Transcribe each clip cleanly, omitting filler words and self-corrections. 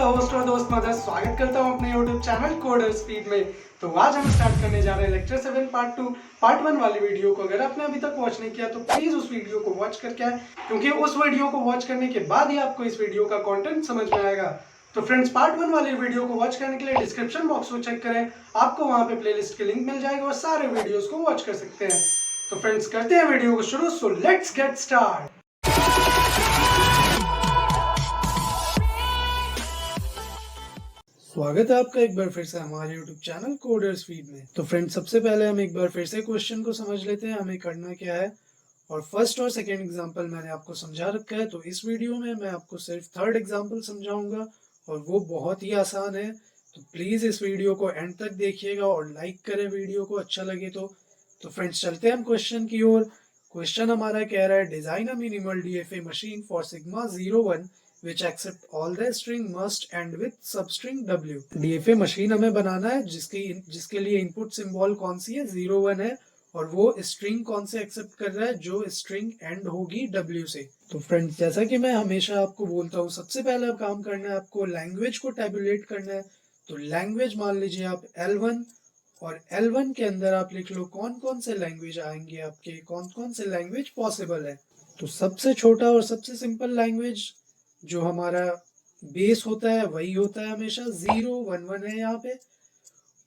Host और दोस्त mother स्वागत करता हूं अपने YouTube चैनल कोडर स्पीड में। तो आज हम स्टार्ट करने जा रहे हैं लेक्चर 7 पार्ट 2 पार्ट 1 वाली वीडियो को। अगर आपने अभी तक वॉच नहीं किया तो प्लीज उस वीडियो को वॉच करके आए, क्योंकि उस वीडियो को वॉच करने के बाद ही आपको इस वीडियो का कंटेंट समझ में आएगा। तो फ्रेंड्स, पार्ट 1 वाली वीडियो को वॉच करने के लिए डिस्क्रिप्शन बॉक्स को चेक करें, आपको वहां पे प्लेलिस्ट के लिंक मिल जाएगा और सारे वीडियोस को वॉच कर सकते हैं। तो फ्रेंड्स, करते हैं वीडियो को शुरू। So let's get start. स्वागत है आपका एक बार फिर से हमारे YouTube चैनल कोडर्स फीड में। तो फ्रेंड्स, सबसे पहले हम एक बार फिर से क्वेश्चन को समझ लेते हैं हमें करना क्या है। और फर्स्ट और सेकंड एग्जांपल मैंने आपको समझा रखा है, तो इस वीडियो में मैं आपको सिर्फ थर्ड एग्जांपल समझाऊंगा और वो बहुत ही आसान है। तो प्लीज इस वीडियो को एंड तक देखिएगा और लाइक करें वीडियो को अच्छा लगे तो फ्रेंड्स, चलते हैं हम क्वेश्चन की ओर। क्वेश्चन हमारा कह रहा है, design a minimal DFA machine for sigma 01 which accept all the string must end with substring w। DFA machine हमें बनाना है जिसके लिए इनपुट सिंबल कौन सी है, 01 है, और वो स्ट्रिंग कौन से एक्सेप्ट कर रहा है, जो स्ट्रिंग एंड होगी w से। तो फ्रेंड्स, जैसा कि मैं हमेशा आपको बोलता हूँ, सबसे पहले काम करना है आपको लैंग्वेज को टैबुलेट करना है। तो लैंग्वेज मान लीजिए आप L1, और L1 के अंदर आप लिख लो कौन कौन से लैंग्वेज आएंगे आपके, कौन कौन से लैंग्वेज पॉसिबल है। तो सबसे छोटा और सबसे सिंपल लैंग्वेज जो हमारा बेस होता है वही होता है हमेशा, 011 है यहाँ पे।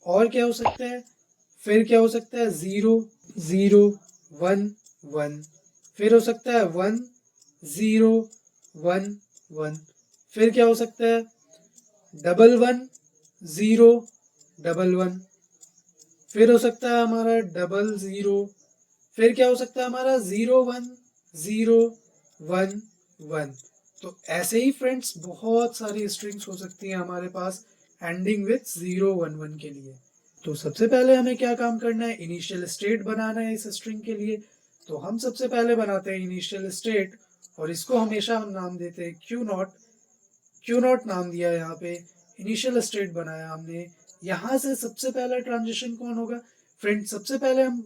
और क्या हो सकता है, फिर क्या हो सकता है, 0011, फिर हो सकता है 1011, फिर क्या हो सकता है 111011, फिर हो सकता है हमारा 00, फिर क्या हो सकता है हमारा 01011। तो ऐसे ही फ्रेंड्स बहुत सारी स्ट्रिंग्स हो सकती हैं हमारे पास एंडिंग विथ 011 के लिए। तो सबसे पहले हमें क्या काम करना है, इनिशियल स्टेट बनाना है इस स्ट्रिंग के लिए। तो हम सबसे पहले बनाते हैं इनिशियल स्टेट, और इसको हमेशा हम नाम देते हैं क्यू नॉट नाम दिया यहाँ पे। इनिशियल स्टेट बनाया हमने, यहाँ से सबसे पहला ट्रांजिशन कौन होगा फ्रेंड्स, सबसे पहले हम,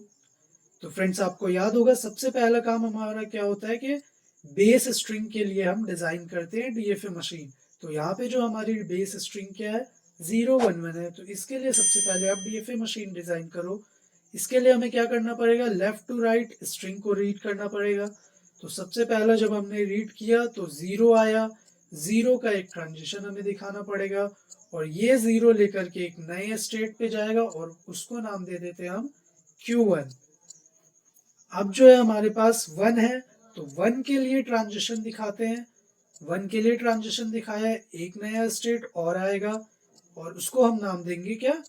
तो फ्रेंड्स आपको याद होगा सबसे पहला काम हमारा क्या होता है कि बेस स्ट्रिंग के लिए हम डिजाइन करते हैं DFA मशीन। तो यहाँ पे जो हमारी बेस स्ट्रिंग क्या है, 011 है। तो इसके लिए सबसे पहले आप DFA मशीन डिजाइन करो। इसके लिए हमें क्या करना पड़ेगा, लेफ्ट टू राइट स्ट्रिंग को रीड करना पड़ेगा। तो सबसे पहला जब हमने रीड किया तो 0 आया, 0 का एक ट्रांजिशन हमें दिखाना पड़ेगा, और ये 0 लेकर के एक नए स्टेट पे जाएगा और उसको नाम दे देते हैं हम Q1। अब जो है हमारे पास 1 है, तो 1 के लिए ट्रांजिशन दिखाते हैं। 1 के लिए ट्रांजिशन दिखाया है, एक नया स्टेट और आएगा और उसको हम नाम देंगे क्या,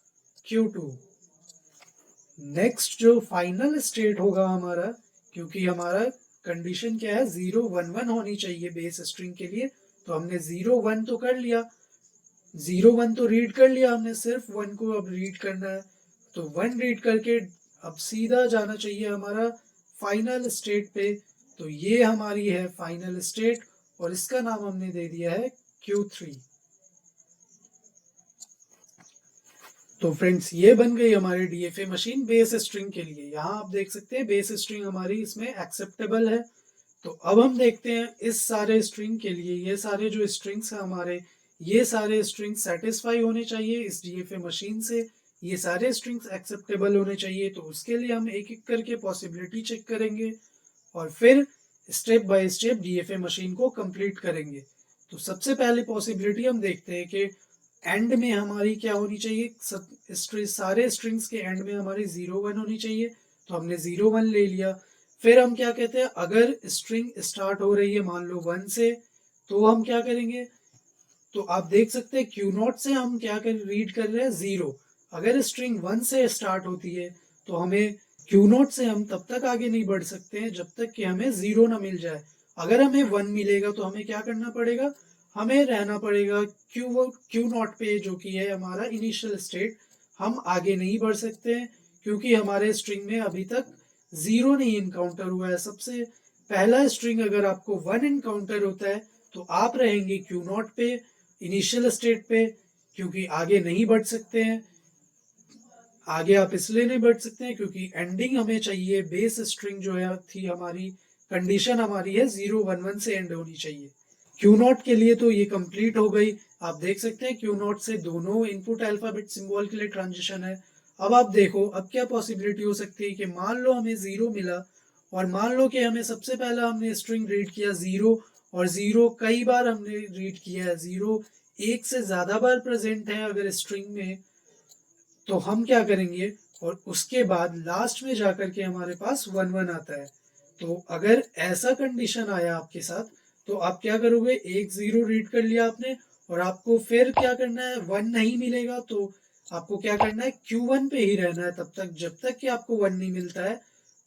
Q2। नेक्स्ट जो फाइनल स्टेट होगा हमारा, क्योंकि हमारा कंडीशन क्या है, 011 होनी चाहिए बेस स्ट्रिंग के लिए, तो हमने 01 तो कर लिया, 01 तो रीड कर लिया हमने, सिर्फ 1 को अब रीड करना है। तो 1 रीड करके अब सीधा जाना चाहिए हमारा फाइनल स्टेट पे। तो ये हमारी है फाइनल स्टेट, और इसका नाम हमने दे दिया है Q3। तो फ्रेंड्स, ये बन गई हमारी DFA मशीन बेस स्ट्रिंग के लिए। यहाँ आप देख सकते हैं बेस स्ट्रिंग हमारी इसमें एक्सेप्टेबल है। तो अब हम देखते हैं इस सारे स्ट्रिंग के लिए, ये सारे जो स्ट्रिंग्स हैं हमारे, ये सारे स्ट्रिंग्स सेटिस्फाई होने चाहिए इस DFA मशीन से, ये सारे स्ट्रिंग्स एक्सेप्टेबल होने चाहिए। तो उसके लिए हम एक एक करके पॉसिबिलिटी चेक करेंगे और फिर step by step DFA machine को कंप्लीट करेंगे। तो सबसे पहले पॉसिबिलिटी हम देखते हैं कि एंड में हमारी क्या होनी चाहिए, सारे स्ट्रिंग्स के एंड में हमारी 01 होनी चाहिए। तो हमने 01 ले लिया। फिर हम क्या कहते हैं, अगर स्ट्रिंग स्टार्ट हो रही है मान लो 1 से, तो हम क्या करेंगे, तो आप देख सकते हैं Q0 से हम क्या कर रीड कर रहे हैं, 0। अगर स्ट्रिंग 1 से स्टार्ट होती है तो हमें Q0 से हम तब तक आगे नहीं बढ़ सकते हैं जब तक कि हमें 0 ना मिल जाए। अगर हमें 1 मिलेगा तो हमें क्या करना पड़ेगा, हमें रहना पड़ेगा Q0 पे, जो कि है हमारा इनिशियल स्टेट। हम आगे नहीं बढ़ सकते हैं क्योंकि हमारे स्ट्रिंग में अभी तक 0 नहीं इनकाउंटर हुआ है। सबसे पहला स्ट्रिंग अगर आपको 1 इनकाउंटर होता है तो आप रहेंगे Q0 पे, इनिशियल स्टेट पे, क्योंकि आगे नहीं बढ़ सकते हैं। आगे आप इसलिए नहीं बढ़ सकते हैं क्योंकि एंडिंग हमें चाहिए, बेस स्ट्रिंग जो है थी हमारी, कंडीशन हमारी है 011 से एंड होनी चाहिए। क्यू नॉट के लिए तो ये कंप्लीट हो गई। आप देख सकते हैं क्यू नॉट से दोनों इनपुट अल्फाबेट सिंबल के लिए ट्रांजिशन है। अब आप देखो अब क्या पॉसिबिलिटी हो सकती है कि मान लो हमें जीरो मिला और मान लो कि हमें सबसे पहला हमने स्ट्रिंग रीड किया जीरो, और जीरो कई बार हमने रीड किया है, जीरो एक से ज्यादा बार प्रेजेंट है अगर स्ट्रिंग में, तो हम क्या करेंगे और उसके बाद लास्ट में जाकर के हमारे पास वन वन आता है। तो अगर ऐसा कंडीशन आया आपके साथ तो आप क्या करोगे, एक जीरो रीड कर लिया आपने और आपको फिर क्या करना है, वन नहीं मिलेगा तो आपको क्या करना है, Q1 पे ही रहना है तब तक जब तक कि आपको वन नहीं मिलता है।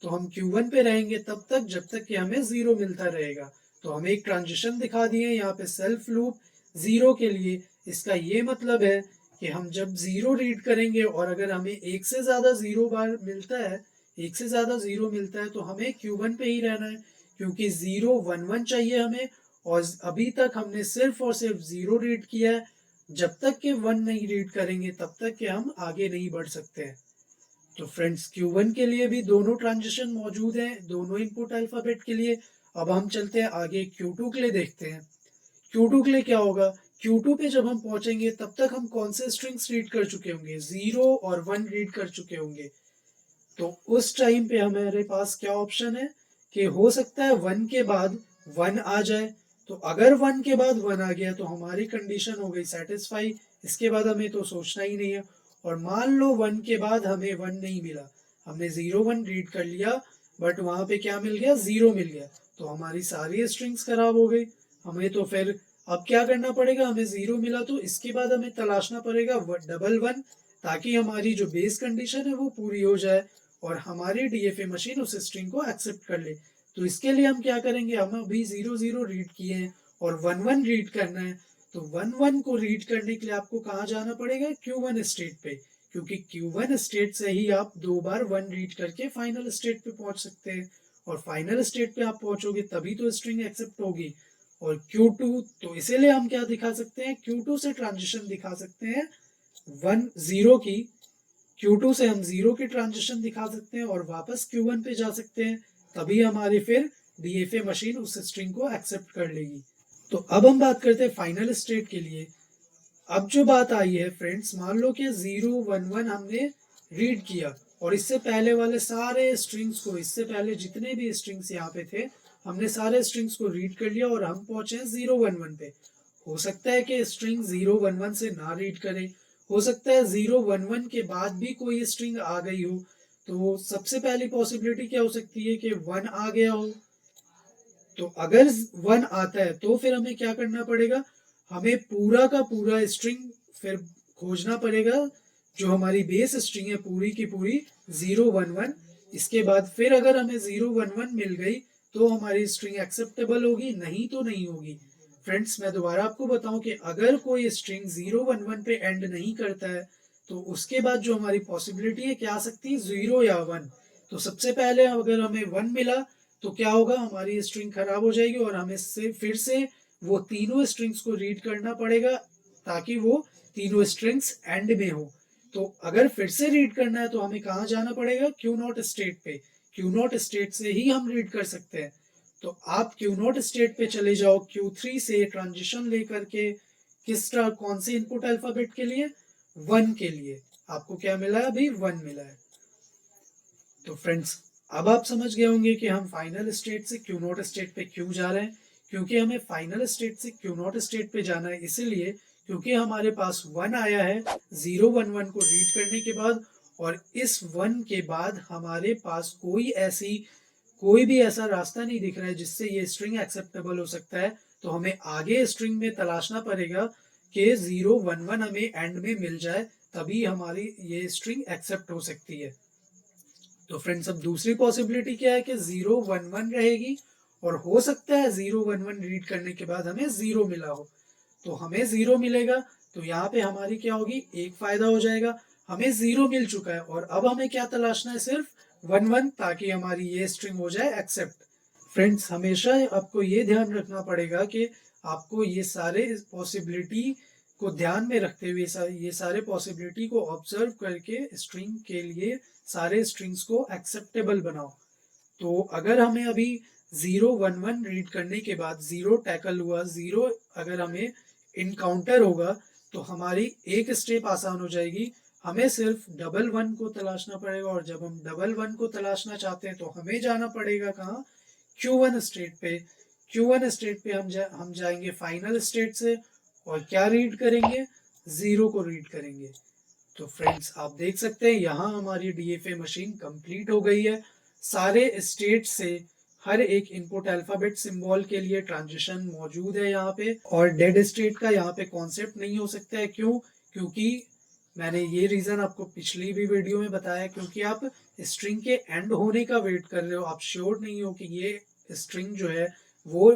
तो हम Q1 पे रहेंगे तब तक जब तक कि हमें जीरो मिलता रहेगा। तो हमें एक ट्रांजिशन दिखा दिए यहाँ पे सेल्फ लूप जीरो के लिए। इसका ये मतलब है कि हम जब जीरो रीड करेंगे और अगर हमें एक से ज्यादा जीरो बार मिलता है, एक से ज्यादा जीरो मिलता है तो हमें Q1 पे ही रहना है, क्योंकि जीरो वन वन चाहिए हमें। और अभी तक हमने सिर्फ और सिर्फ जीरो रीड किया है, जब तक कि वन नहीं रीड करेंगे तब तक कि हम आगे नहीं बढ़ सकते हैं। तो फ्रेंड्स Q1 के लिए भी दोनों ट्रांजिशन मौजूद हैं, दोनों इनपुट अल्फाबेट के लिए। अब हम चलते हैं आगे Q2 के लिए देखते हैं। Q2 के लिए क्या होगा, Q2 पे जब हम पहुंचेंगे तब तक हम कौन से स्ट्रिंग्स रीड कर चुके होंगे, जीरो और वन रीड कर चुके होंगे। तो उस टाइम पे हमारे पास क्या ऑप्शन है कि हो सकता है वन के बाद वन आ जाए। तो अगर वन के बाद वन आ गया तो हमारी कंडीशन हो गई सेटिस्फाई, इसके बाद हमें तो सोचना ही नहीं है। और मान लो वन के बाद हमें वन नहीं मिला, हमने जीरो वन रीड कर लिया बट वहां पे क्या मिल गया, जीरो मिल गया, तो हमारी सारी स्ट्रिंग्स खराब हो गई। हमें तो फिर अब क्या करना पड़ेगा, हमें जीरो मिला तो इसके बाद हमें तलाशना पड़ेगा डबल वन, ताकि हमारी जो बेस कंडीशन है वो पूरी हो जाए और हमारी डीएफए मशीन उस स्ट्रिंग को एक्सेप्ट कर ले। तो इसके लिए हम क्या करेंगे, हम अभी जीरो जीरो रीड किए हैं और वन वन रीड करना है। तो वन वन को रीड करने के लिए आपको कहाँ जाना पड़ेगा, Q1 स्टेट पे, क्योंकि Q1 स्टेट से ही आप दो बार वन रीड करके फाइनल स्टेट पे पहुंच सकते हैं। और फाइनल स्टेट पे आप पहुंचोगे तभी तो स्ट्रिंग एक्सेप्ट होगी। और Q2 तो इसीलिए हम क्या दिखा सकते हैं, Q2 से ट्रांजिशन दिखा सकते हैं वन जीरो की। Q2 से हम जीरो की ट्रांजिशन दिखा सकते हैं और वापस Q1 पे जा सकते हैं, तभी हमारी फिर डीएफए मशीन उस स्ट्रिंग को एक्सेप्ट कर लेगी। तो अब हम बात करते हैं फाइनल स्टेट के लिए। अब जो बात आई है फ्रेंड्स, मान लो कि जीरो वन वन हमने रीड किया और इससे पहले वाले सारे स्ट्रिंग्स को, इससे पहले जितने भी स्ट्रिंग्स यहाँ पे थे हमने सारे स्ट्रिंग्स को रीड कर लिया और हम पहुंचे हैं जीरो वन वन पे। हो सकता है कि स्ट्रिंग जीरो वन वन से ना रीड करे, हो सकता है जीरो वन वन के बाद भी कोई स्ट्रिंग आ गई हो। तो सबसे पहली पॉसिबिलिटी क्या हो सकती है कि वन आ गया हो। तो अगर वन आता है तो फिर हमें क्या करना पड़ेगा, हमें पूरा का पूरा स्ट्रिंग फिर खोजना पड़ेगा, जो हमारी बेस स्ट्रिंग है पूरी की पूरी जीरो वन वन। इसके बाद फिर अगर हमें जीरो वन वन मिल गई तो हमारी स्ट्रिंग एक्सेप्टेबल होगी, नहीं तो नहीं होगी। फ्रेंड्स मैं दोबारा आपको बताऊं कि अगर कोई स्ट्रिंग जीरो वन वन पे एंड नहीं करता है तो उसके बाद जो हमारी पॉसिबिलिटी है क्या आ सकती है, जीरो या वन। तो सबसे पहले अगर हमें वन मिला तो क्या होगा, हमारी स्ट्रिंग खराब हो जाएगी और हमें से फिर से वो तीनों स्ट्रिंग्स को रीड करना पड़ेगा ताकि वो तीनों स्ट्रिंग्स एंड में हो। तो अगर फिर से रीड करना है तो हमें कहाँ जाना पड़ेगा, क्यू नॉट स्टेट पे। क्यू नॉट स्टेट से ही हम रीड कर सकते हैं। तो आप क्यू नॉट स्टेट पे चले जाओ Q3 से ट्रांजिशन लेकर के, कौन से इनपुट अल्फाबेट के लिए, वन के लिए। आपको क्या मिला है, अभी वन मिला है। तो फ्रेंड्स अब आप समझ गए होंगे कि हम फाइनल स्टेट से क्यू नॉट स्टेट पे क्यों जा रहे हैं। क्योंकि हमें फाइनल स्टेट से क्यू नॉट स्टेट पे जाना है, इसीलिए क्योंकि हमारे पास वन आया है जीरो वन वन को रीड करने के बाद, और इस वन के बाद हमारे पास कोई भी ऐसा रास्ता नहीं दिख रहा है जिससे ये स्ट्रिंग एक्सेप्टेबल हो सकता है। तो हमें आगे स्ट्रिंग में तलाशना पड़ेगा कि जीरो वन वन हमें एंड में मिल जाए, तभी हमारी ये स्ट्रिंग एक्सेप्ट हो सकती है। तो फ्रेंड्स अब दूसरी पॉसिबिलिटी क्या है कि जीरो वन वन रहेगी और हो सकता है जीरो वन वन रीड करने के बाद हमें जीरो मिला हो। तो हमें जीरो मिलेगा तो यहाँ पे हमारी क्या होगी, एक फायदा हो जाएगा, हमें जीरो मिल चुका है और अब हमें क्या तलाशना है, सिर्फ वन वन, ताकि हमारी ये स्ट्रिंग हो जाए एक्सेप्ट। फ्रेंड्स हमेशा आपको ये ध्यान रखना पड़ेगा कि आपको ये सारे पॉसिबिलिटी को ध्यान में रखते हुए ये सारे पॉसिबिलिटी को ऑब्जर्व करके स्ट्रिंग के लिए सारे स्ट्रिंग्स को एक्सेप्टेबल बनाओ। तो अगर हमें अभी 011 रीड करने के बाद 0 टैकल हुआ, 0 अगर हमें इनकाउंटर होगा तो हमारी एक स्टेप आसान हो जाएगी। हमें सिर्फ 11 को तलाशना पड़ेगा, और जब हम 11 को तलाशना चाहते हैं तो हमें जाना पड़ेगा कहाँ, Q1 स्टेट पे। Q1 स्टेट पे हम जाएंगे फाइनल स्टेट से, और क्या रीड करेंगे, 0 को रीड करेंगे। तो फ्रेंड्स आप देख सकते हैं यहाँ हमारी DFA मशीन कंप्लीट हो गई है। सारे स्टेट से हर एक इनपुट अल्फाबेट सिंबल के लिए ट्रांजिशन मौजूद है यहाँ पे, और डेड स्टेट का यहाँ पे कॉन्सेप्ट नहीं हो सकता है। क्यों? क्योंकि मैंने ये रीजन आपको पिछली भी वीडियो में बताया, क्योंकि आप स्ट्रिंग के एंड होने का वेट कर रहे हो, आप श्योर नहीं हो कि ये स्ट्रिंग जो है वो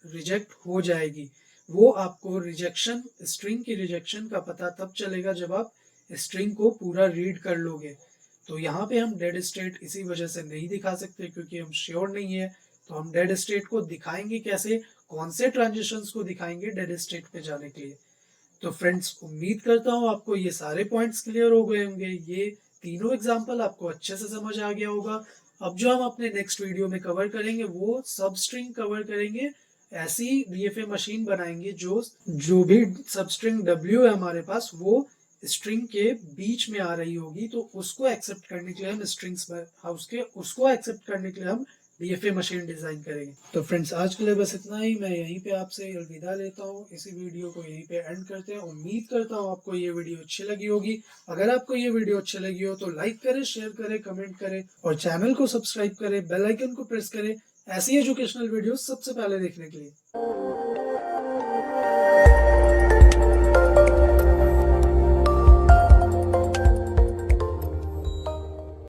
रिजेक्ट हो जाएगी। वो आपको रिजेक्शन, स्ट्रिंग की रिजेक्शन का पता तब चलेगा जब आप स्ट्रिंग को पूरा रीड कर लोगे। तो यहाँ पे हम डेड स्टेट इसी वजह से नहीं दिखा सकते, क्योंकि हम श्योर नहीं है। तो हम डेड स्टेट को दिखाएंगे कैसे, कौन से ट्रांजिशंस को दिखाएंगे डेड स्टेट पे जाने के लिए। तो फ्रेंड्स उम्मीद करता हूँ आपको ये सारे पॉइंट्स क्लियर हो गए होंगे, ये तीनों एग्जाम्पल आपको अच्छे से समझ आ गया होगा। अब जो हम अपने नेक्स्ट वीडियो में कवर करेंगे वो सब स्ट्रिंग कवर करेंगे। ऐसी DFA मशीन बनाएंगे जो भी सब स्ट्रिंग W है हमारे पास वो स्ट्रिंग के बीच में आ रही होगी, तो उसको एक्सेप्ट करने के लिए हम स्ट्रिंग्स हाउस के उसको एक्सेप्ट करने के लिए हम DFA मशीन डिजाइन करेंगे। तो फ्रेंड्स आज के लिए बस इतना ही। मैं यहीं पे आपसे अलविदा लेता हूँ, इसी वीडियो को यहीं पे एंड करते हैं। उम्मीद करता हूँ आपको ये वीडियो अच्छी लगी होगी। अगर आपको ये वीडियो अच्छी लगी हो तो लाइक करें, शेयर करें, कमेंट करें, और चैनल को सब्सक्राइब करें, बेल आइकन को प्रेस करें ऐसी एजुकेशनल वीडियो सबसे पहले देखने के लिए।